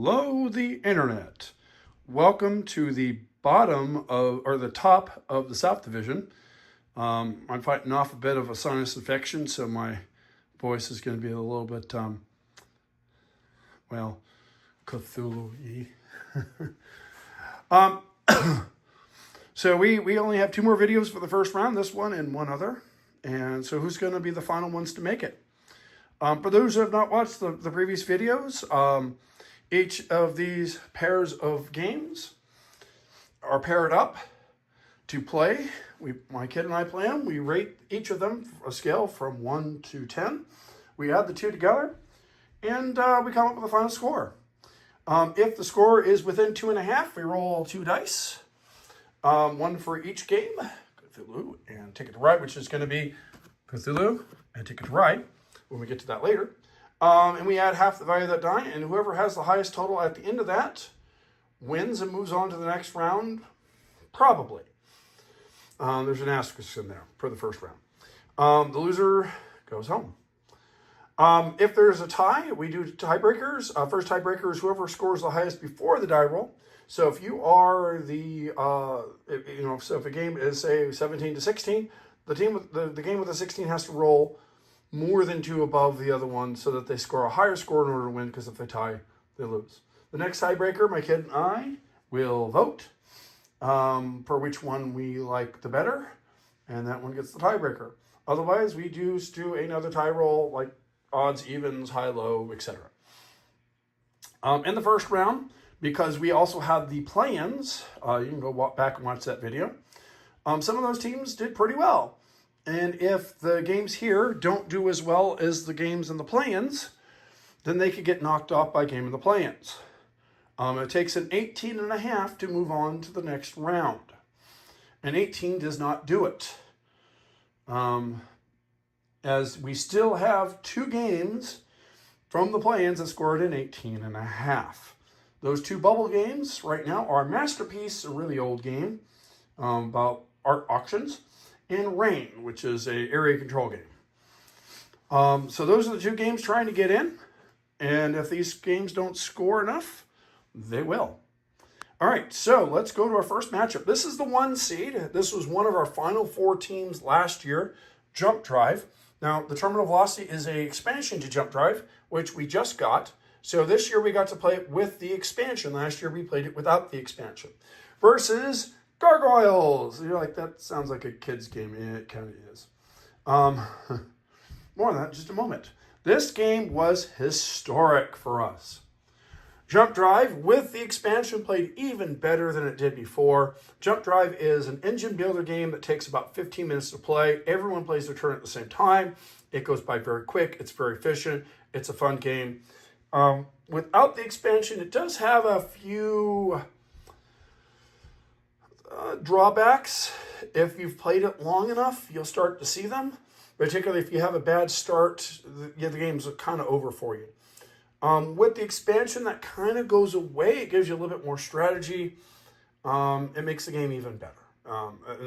Hello, the internet. Welcome to the bottom of, or the top of the South Division. I'm fighting off a bit of a sinus infection, so my voice is going to be a little bit, Cthulhu-y. So we only have two more videos for the first round, this one and one other. And so who's going to be the final ones to make it? For those who have not watched the previous videos, each of these pairs of games are paired up to play. My kid and I play them. We rate each of them a scale from 1 to 10. We add the two together, and we come up with a final score. If the score is within 2.5, we roll 2 dice. One for each game, Cthulhu and Ticket to Ride, which is going to be Cthulhu and Ticket to Ride when we get to that later. And we add half the value of that die, and whoever has the highest total at the end of that wins and moves on to the next round, probably. There's an asterisk in there for the first round. The loser goes home. If there's a tie, we do tiebreakers. First tiebreaker is whoever scores the highest before the die roll. So if you are so if a game is, say, 17 to 16, the game with the 16 has to roll more than 2 above the other one so that they score a higher score in order to win, because if they tie, they lose. The next tiebreaker, my kid and I will vote for which one we like the better, and that one gets the tiebreaker. Otherwise, we just do another tie roll, like odds, evens, high, low, etc. In the first round, because we also have the play-ins, you can go back and watch that video. Some of those teams did pretty well. And if the games here don't do as well as the games in the play-ins, then they could get knocked off by game in the play-ins. It takes an 18.5 to move on to the next round. And 18 does not do it. As we still have 2 games from the play-ins that scored an 18.5. Those 2 bubble games right now are Masterpiece, a really old game about art auctions, and Rain, which is a area control game. So those are the 2 games trying to get in. And if these games don't score enough, they will. All right, so let's go to our first matchup. This is the 1 seed. This was one of our final 4 teams last year, Jump Drive. Now, the Terminal Velocity is an expansion to Jump Drive, which we just got. So this year we got to play it with the expansion. Last year we played it without the expansion. Versus Gargoyles. You're like, that sounds like a kid's game. Yeah, it kind of is. More on that in just a moment. This game was historic for us. Jump Drive with the expansion played even better than it did before. Jump Drive is an engine builder game that takes about 15 minutes to play. Everyone plays their turn at the same time. It goes by very quick. It's very efficient. It's a fun game. Without the expansion, it does have a few drawbacks. If you've played it long enough, you'll start to see them. Particularly if you have a bad start, the game's kind of over for you. With the expansion, that kind of goes away. It gives you a little bit more strategy. It makes the game even better,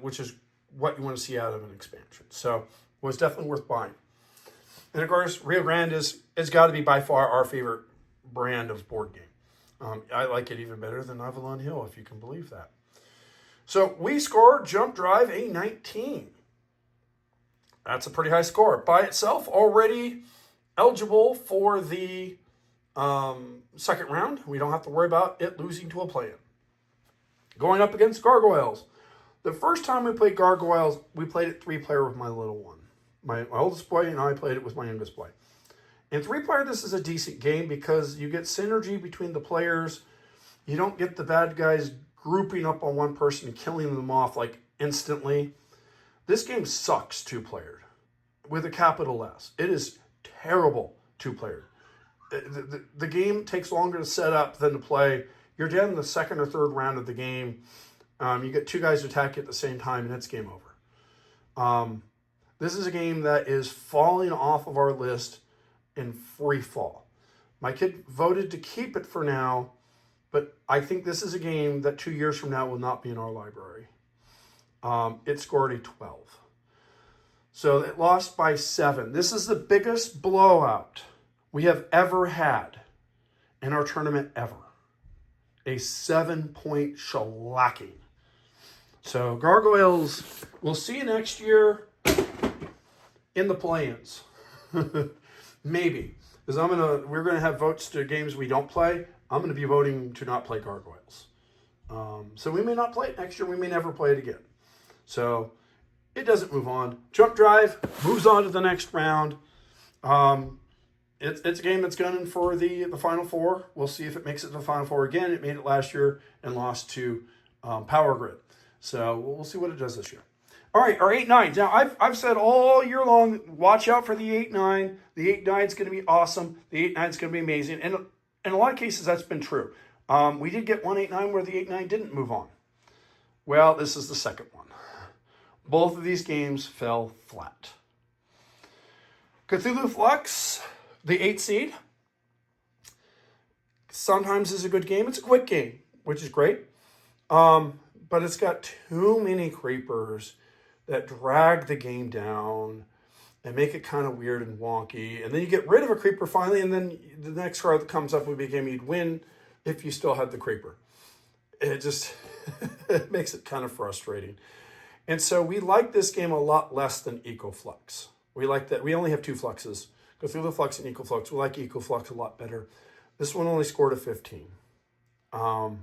which is what you want to see out of an expansion. So it was definitely worth buying. And of course, Rio Grande is got to be by far our favorite brand of board game. I like it even better than Avalon Hill, if you can believe that. So we scored Jump Drive a 19. That's a pretty high score. By itself, already eligible for the second round. We don't have to worry about it losing to a play-in. Going up against Gargoyles. The first time we played Gargoyles, we played it 3-player with my little one. My oldest boy and I played it with my youngest boy. In 3-player, this is a decent game because you get synergy between the players. You don't get the bad guys grouping up on one person and killing them off like instantly. This game sucks 2-player with a capital S. It is terrible 2-player. The game takes longer to set up than to play. You're dead in the second or third round of the game. You get 2 guys to attack you at the same time, and it's game over. This is a game that is falling off of our list in free fall. My kid voted to keep it for now, but I think this is a game that 2 years from now will not be in our library. It scored a 12. So it lost by 7. This is the biggest blowout we have ever had in our tournament ever. A 7-point shellacking. So Gargoyles, we'll see you next year in the play-ins. Maybe. Because we're gonna have votes to games we don't play. I'm gonna be voting to not play Gargoyles. So we may not play it next year. We may never play it again. So it doesn't move on. Jump Drive moves on to the next round. It's a game that's gunning for the Final Four. We'll see if it makes it to the Final Four again. It made it last year and lost to Power Grid. So we'll see what it does this year. All right, our 8-9. Now, I've said all year long, watch out for the 8-9. The 8-9 is going to be awesome. The 8-9 is going to be amazing. And in a lot of cases, that's been true. We did get one 8-9 where the 8-9 didn't move on. Well, this is the second one. Both of these games fell flat. Cthulhu Flux, the 8 seed, sometimes is a good game. It's a quick game, which is great. But it's got too many creepers that drag the game down and make it kind of weird and wonky. And then you get rid of a creeper finally, and then the next card that comes up would be a game you'd win if you still had the creeper. It just it makes it kind of frustrating. And so we like this game a lot less than Ecoflux. We like that. We only have 2 fluxes, Cthulhu Flux and Ecoflux. We like Ecoflux a lot better. This one only scored a 15. More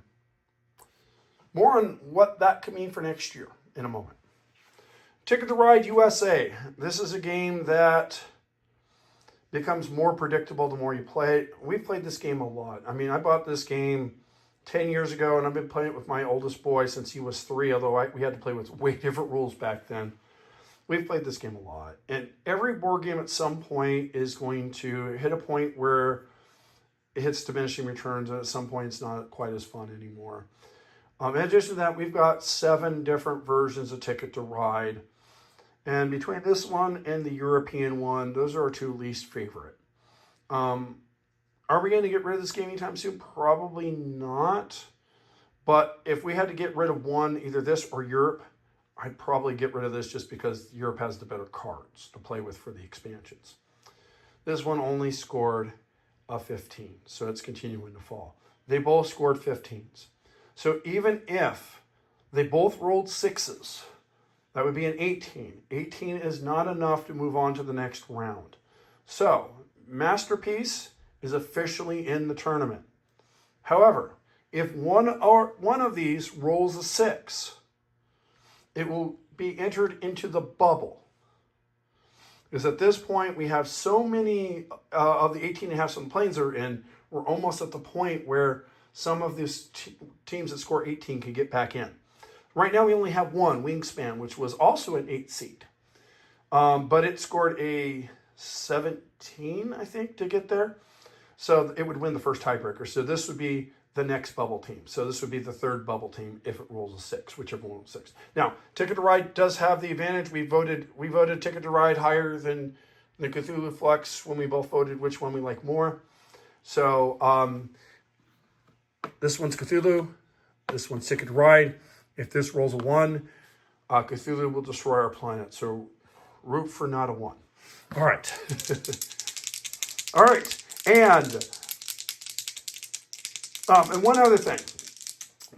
on what that could mean for next year in a moment. Ticket to Ride USA. This is a game that becomes more predictable the more you play it. We've played this game a lot. I mean, I bought this game 10 years ago, and I've been playing it with my oldest boy since he was 3, although we had to play with way different rules back then. We've played this game a lot. And every board game at some point is going to hit a point where it hits diminishing returns, and at some point it's not quite as fun anymore. In addition to that, we've got 7 different versions of Ticket to Ride. And between this one and the European one, those are our 2 least favorite. Are we going to get rid of this game anytime soon? Probably not. But if we had to get rid of one, either this or Europe, I'd probably get rid of this just because Europe has the better cards to play with for the expansions. This one only scored a 15, so it's continuing to fall. They both scored 15s. So even if they both rolled 6s, that would be an 18. 18 is not enough to move on to the next round. So, Masterpiece is officially in the tournament. However, if one of these rolls a 6, it will be entered into the bubble. Because at this point, we have so many of the 18.5 on the planes are in, we're almost at the point where some of these teams that score 18 can get back in. Right now, we only have one, Wingspan, which was also an 8 seed. But it scored a 17, I think, to get there. So it would win the first tiebreaker. So this would be the next bubble team. So this would be the 3rd bubble team if it rolls a 6, whichever one rolls 6. Now, Ticket to Ride does have the advantage. We voted Ticket to Ride higher than the Cthulhu Flux when we both voted which one we like more. So this one's Cthulhu. This one's Ticket to Ride. If this rolls a 1, Cthulhu will destroy our planet. So root for not a 1. All right. All right. And one other thing.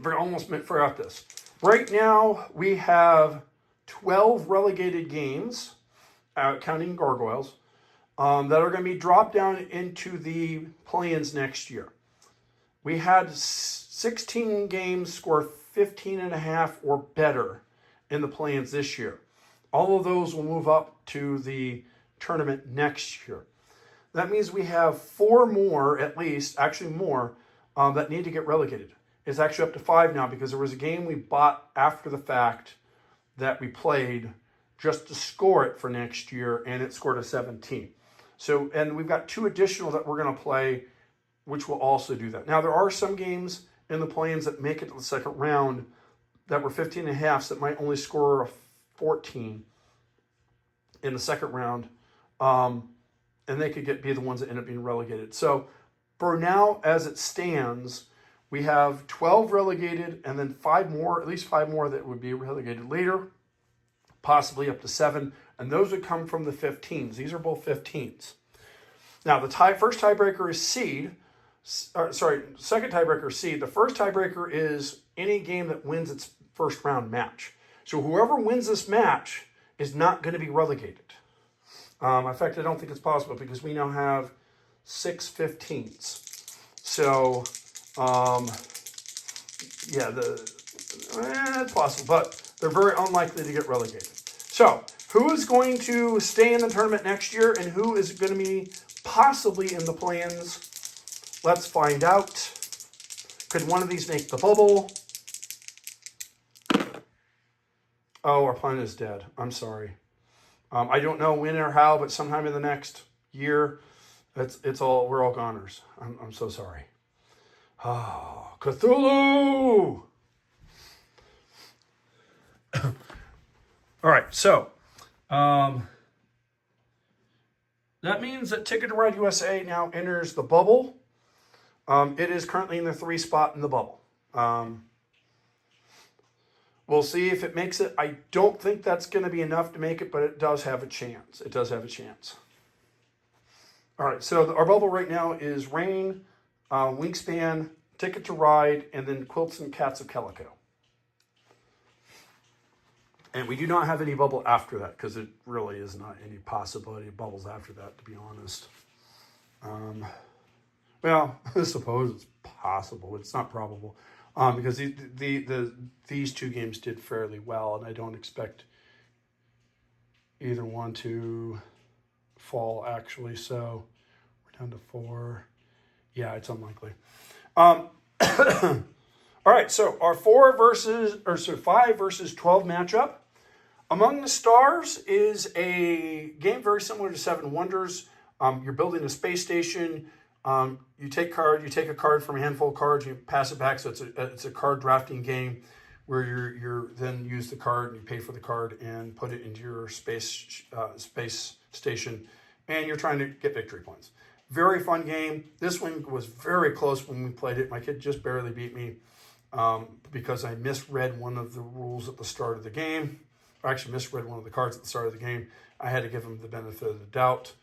I almost forgot this. Right now, we have 12 relegated games, counting Gargoyles, that are going to be dropped down into the play-ins next year. We had 16 games score 15.5 or better in the play-ins this year. All of those will move up to the tournament next year. That means we have 4 more, at least, actually more, that need to get relegated. It's actually up to 5 now because there was a game we bought after the fact that we played just to score it for next year, and it scored a 17. So, and we've got 2 additional that we're going to play, which will also do that. Now, there are some games in the play-ins that make it to the second round that were 15.5s that might only score a 14 in the second round, and they could be the ones that end up being relegated. So for now, as it stands, we have 12 relegated and then 5 more, at least 5 more that would be relegated later, possibly up to 7, and those would come from the 15s. These are both 15s. Now, the first tiebreaker is seed. second tiebreaker C. The first tiebreaker is any game that wins its first round match. So whoever wins this match is not going to be relegated. In fact, I don't think it's possible because we now have 6 15s. So, yeah, it's possible, but they're very unlikely to get relegated. So, who is going to stay in the tournament next year and who is going to be possibly in the play-ins? Let's find out. Could one of these make the bubble? Oh, our plan is dead. I'm sorry. I don't know when or how, but sometime in the next year, we're all goners. I'm so sorry. Oh, Cthulhu! All right, so that means that Ticket to Ride USA now enters the bubble. It is currently in the 3 spot in the bubble. We'll see if it makes it. I don't think that's going to be enough to make it, but it does have a chance. It does have a chance. All right, so our bubble right now is Rain, Wingspan, Ticket to Ride, and then Quilts and Cats of Calico. And we do not have any bubble after that because it really is not any possibility of bubbles after that, to be honest. Well, I suppose it's possible. It's not probable. Because these 2 games did fairly well, and I don't expect either one to fall, actually. So we're down to 4. Yeah, it's unlikely. All right, so our 5 versus 12 matchup. Among the Stars is a game very similar to Seven Wonders. You're building a space station. You take a card from a handful of cards, you pass it back. So it's a card drafting game where you're then use the card and you pay for the card and put it into your space station, and you're trying to get victory points. Very fun game. This one was very close when we played it. My kid just barely beat me because I misread one of the rules at the start of the game. I actually misread one of the cards at the start of the game. I had to give him the benefit of the doubt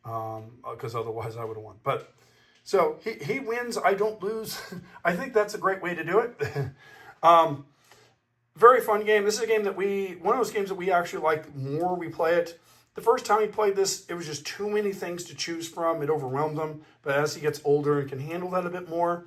because otherwise I would have won. But so he wins, I don't lose. I think that's a great way to do it. Very fun game. This is a game that one of those games that we actually like more we play it. The first time he played this, it was just too many things to choose from. It overwhelmed him. But as he gets older and can handle that a bit more,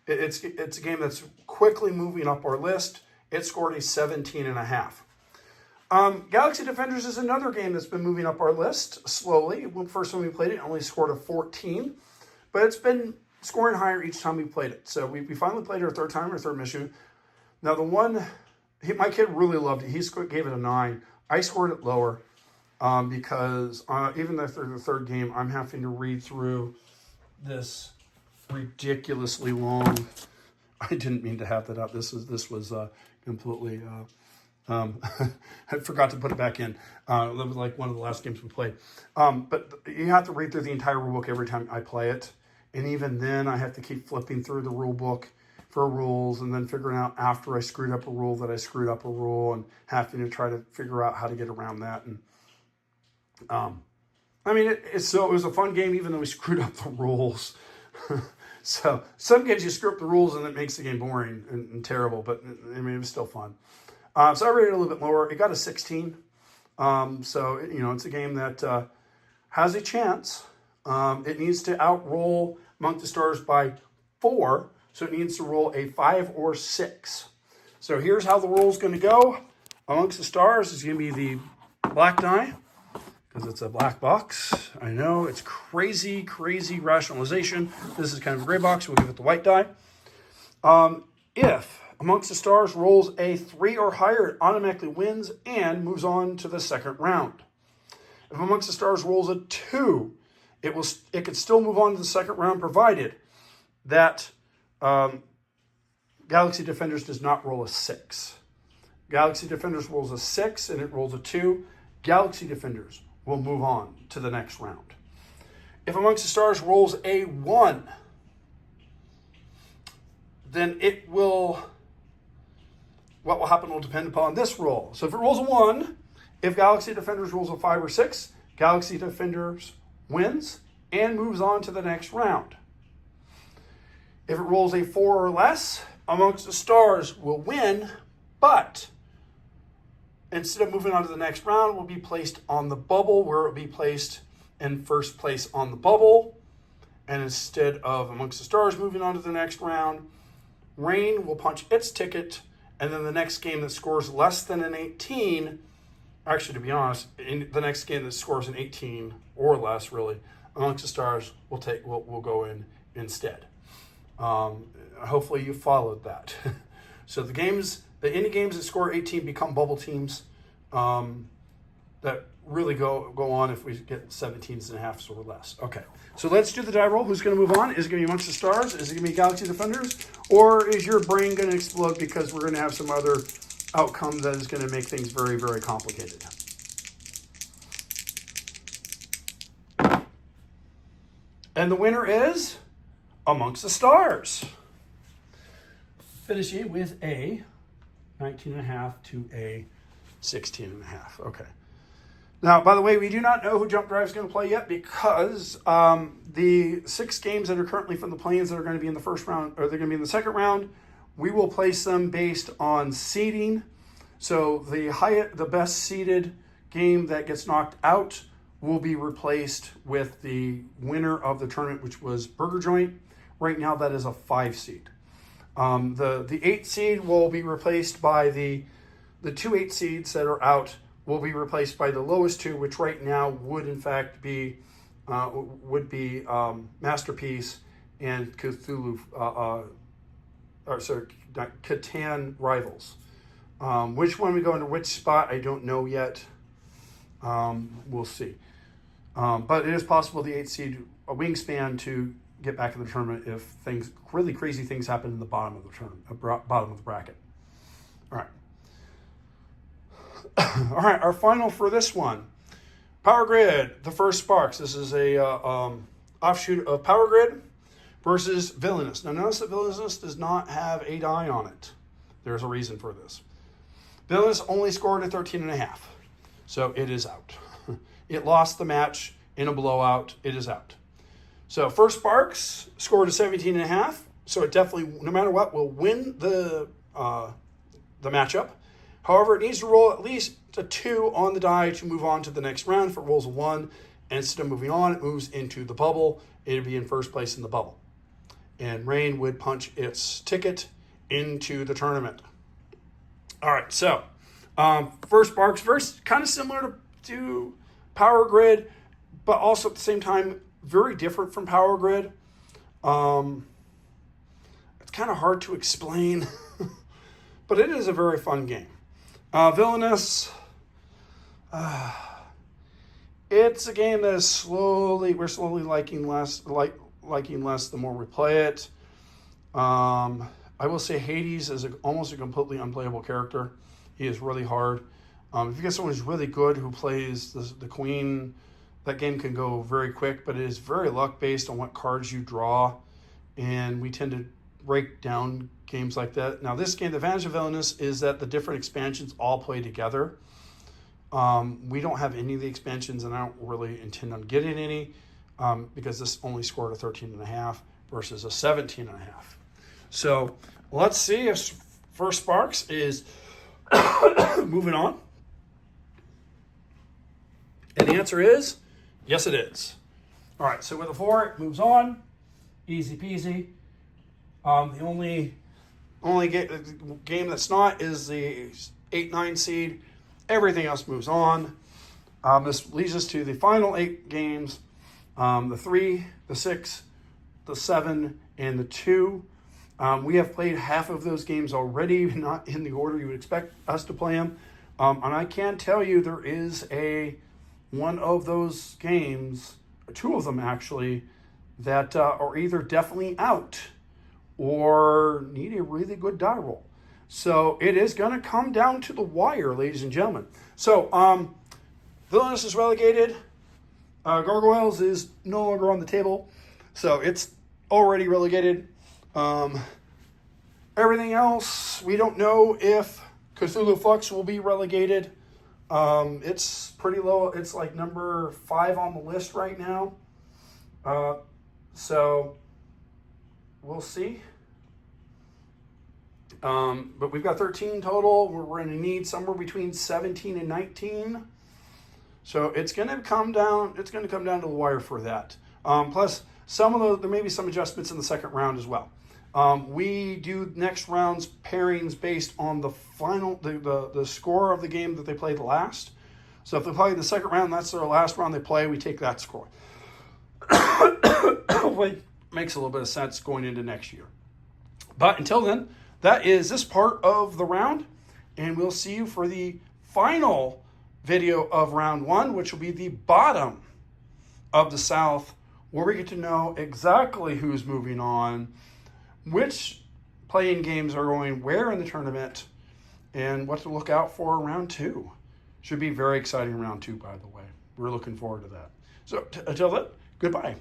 it's a game that's quickly moving up our list. It scored a 17.5. Galaxy Defenders is another game that's been moving up our list slowly. When first time we played it, it only scored a 14. But it's been scoring higher each time we played it. So we finally played it our third time, our third mission. Now the one, my kid really loved it. He gave it a 9. I scored it lower because even after the third game, I'm having to read through this ridiculously long. I didn't mean to have that up. This was completely. I forgot to put it back in. That was like one of the last games we played. But you have to read through the entire rule book every time I play it. And even then, I have to keep flipping through the rule book for rules and then figuring out after I screwed up a rule that I screwed up a rule and having to try to figure out how to get around that. And I mean, it was a fun game even though we screwed up the rules. So some games you screw up the rules and it makes the game boring and terrible, but I mean, it was still fun. So I rated it a little bit lower. It got a 16. So, it's a game that has a chance. It needs to outroll Among the Stars by 4. So it needs to roll a 5 or 6. So here's how the roll is going to go. Amongst the Stars is going to be the black die because it's a black box. I know it's crazy, crazy rationalization. This is kind of a gray box. We'll give it the white die. If Amongst the Stars rolls a 3 or higher, it automatically wins and moves on to the second round. If Amongst the Stars rolls a 2, it could still move on to the second round provided that Galaxy Defenders does not roll a 6. Galaxy Defenders rolls a 6 and it rolls a 2. Galaxy Defenders will move on to the next round. If Amongst the Stars rolls a 1, then what will happen will depend upon this roll. So if it rolls a 1, if Galaxy Defenders rolls a 5 or 6, Galaxy Defenders wins and moves on to the next round. If it rolls a 4 or less, Amongst the Stars will win, but instead of moving on to the next round, will be placed on the bubble, where it will be placed in first place on the bubble. And instead of Amongst the Stars moving on to the next round, Rain will punch its ticket, and then the next game that scores less than an 18, actually, to be honest, in the next game that scores an 18 or less, really, Amongst the Stars will go in instead. Hopefully you followed that. So the indie games that score 18 become bubble teams that really go on if we get 17s and a half or less. Okay, so let's do the die roll. Who's going to move on? Is it going to be Amongst the Stars? Is it going to be Galaxy Defenders? Or is your brain going to explode because we're going to have some other outcome that is going to make things very, very complicated? And the winner is Amongst the Stars, finishing with a 19.5 to a 16.5. Okay. Now, by the way, we do not know who Jump Drive is going to play yet, because the 6 games that are currently from the play-ins that are going to be in the first round, or they're going to be in the second round, we will place them based on seeding. So the best seeded game that gets knocked out will be replaced with the winner of the tournament, which was Burger Joint. Right now, that is a 5 seed. The 8 seed will be replaced by the 2 8 seeds that are out will be replaced by the lowest 2, which right now would in fact be Masterpiece and Cthulhu, Catan Rivals. Which one we go into which spot, I don't know yet. We'll see. But it is possible the 8 seed Wingspan to get back in the tournament if really crazy things happen in the bottom of the tournament, bottom of the bracket. All right. All right, our final for this one. Power Grid, the First Sparks. This is a offshoot of Power Grid versus Villainous. Now notice that Villainous does not have a die on it. There's a reason for this. Villainous only scored a 13.5, so it is out. It lost the match in a blowout. It is out. So First Sparks scored a 17.5, so it definitely, no matter what, will win the matchup. However, it needs to roll at least a 2 on the die to move on to the next round. If it rolls a 1, and instead of moving on, it moves into the bubble. It'd be in first place in the bubble. And Rain would punch its ticket into the tournament. All right, so First Sparks, kind of similar to Power Grid, but also at the same time, very different from Power Grid. It's kind of hard to explain, but it is a very fun game. Villainous, it's a game that is we're slowly liking less the more we play it. I will say Hades is almost a completely unplayable character. He is really hard. If you get someone who's really good who plays the Queen, that game can go very quick, but it is very luck based on what cards you draw, and we tend to break down games like that. Now this game, the advantage of Villainous is that the different expansions all play together. We don't have any of the expansions, and I don't really intend on getting any because this only scored a 13.5 versus a 17.5. So let's see if First Sparks is moving on. And the answer is, yes it is. All right, so with a 4, it moves on. Easy peasy. The only game that's not is the 8-9 seed. Everything else moves on. This leads us to the final 8 games. The 3, the 6, the 7, and the 2. We have played half of those games already, not in the order you would expect us to play them. And I can tell you there is one of those games, 2 of them actually, that are either definitely out or need a really good die roll. So it is going to come down to the wire, ladies and gentlemen. So Villainous is relegated. Gargoyles is no longer on the table. So it's already relegated. Everything else, we don't know if Cthulhu Flux will be relegated. It's pretty low. It's like number 5 on the list right now. So we'll see. But we've got 13 total. We're going to need somewhere between 17 and 19. So it's going to come down. It's going to come down to the wire for that. Plus, some of those, there may be some adjustments in the second round as well. We do next round's pairings based on the final, the score of the game that they played last. So if they play the second round, that's their last round they play, we take that score. Hopefully makes a little bit of sense going into next year. But until then, that is this part of the round, and we'll see you for the final video of round one, which will be the bottom of the South, where we get to know exactly who's moving on, which playing games are going where in the tournament, and what to look out for in round two. Should be very exciting round two, by the way. We're looking forward to that. So until then, goodbye.